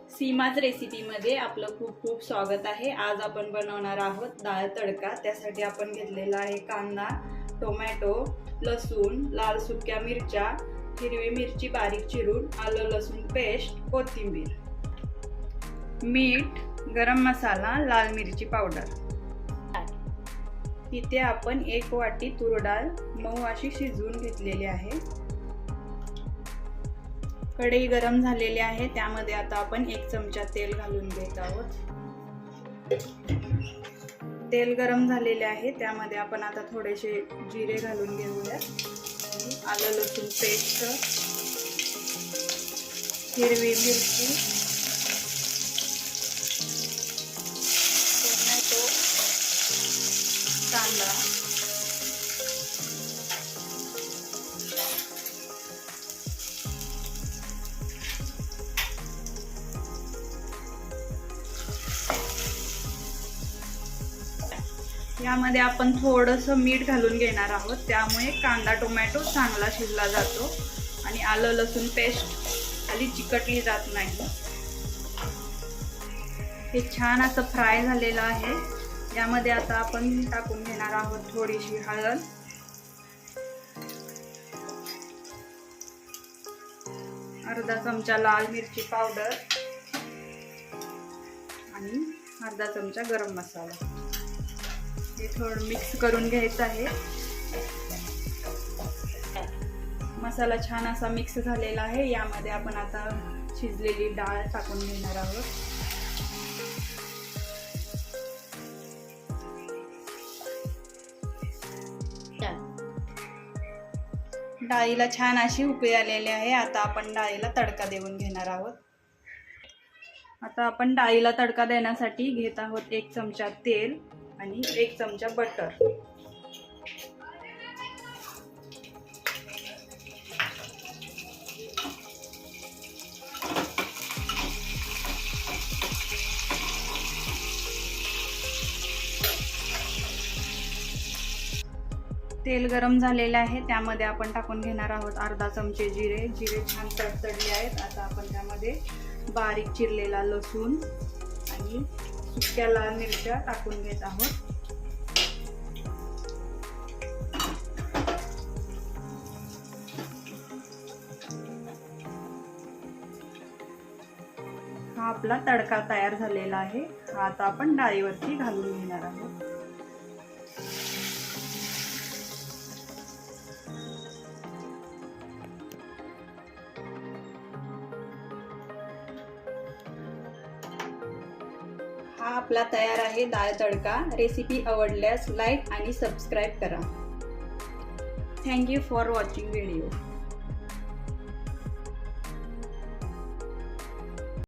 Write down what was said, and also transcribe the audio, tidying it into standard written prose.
सीमाच रेसिपीमध्ये आपलं खूप खूप स्वागत आहे। आज आपण बनवणार आहोत डाळ तडका। त्यासाठी आपण घेतलेला आहे कांदा, टोमॅटो, लसूण, लाल सुक्या मिरच्या, हिरवी मिरची बारीक चिरून, आलं लसूण पेस्ट, कोथिंबीर, मीठ, गरम मसाला, लाल मिरची पावडर। इथे आपण 1 वाटी तूर डाळ मऊ अशी शिजवून घेतलेली आहे। कढई गरम झालेली आहे, त्यामध्ये आता आपण 1 चमचा तेल घालून घेत आहोत। तेल गरम झालेले आहे, त्यामध्ये आपण आता थोडेसे जिरे घालून घेऊया। आलं लसूण पेस्ट, हिरवी मिरची, टोमॅटो, कांदा, यामध्ये आपण थोडंसं मीठ घालून घेणार आहोत, त्यामुळे कांदा टोमॅटो चांगला शिजला जातो आणि आलं लसूण पेस्ट खाली चिकटली जात नाही। हे छान असं फ्राय झालेलं आहे। यामध्ये आता आपण टाकून घेणार आहोत थोडीशी हळद, अर्धा चमचा लाल मिरची पावडर आणि अर्धा चमचा गरम मसाला। हे थोडं मिक्स करून घ्यायचं आहे। मसाला छान असा मिक्स झालेला आहे। यामध्ये आपण आता शिजलेली डाळ टाकून घेणार आहोत। डाळीला छान अशी उकळी आलेली आहे। आता आपण डाळीला तडका देऊन घेणार आहोत। आता आपण डाळीला तडका देण्यासाठी घेत आहोत 1 चमचा तेल आणि 1 चमचा बटर। तेल गरम झालेले आहे, त्यामध्ये आपण टाकून घेणार आहोत अर्धा चमचे जिरे। जिरे छान तडतडले आहेत। आता आपण त्यामध्ये बारीक चिरलेला लसूण आणि सुक्या लाल मिरच्या टाकून घेत आहोत। हा आपला तडका तयार झालेला आहे। हा आता आपण डाळीवरती घालून घेणार आहोत। हा आपला तयार आहे डाळ तडका। रेसिपी आवडल्यास लाईक आणि सबस्क्राईब करा। Thank you for watching video.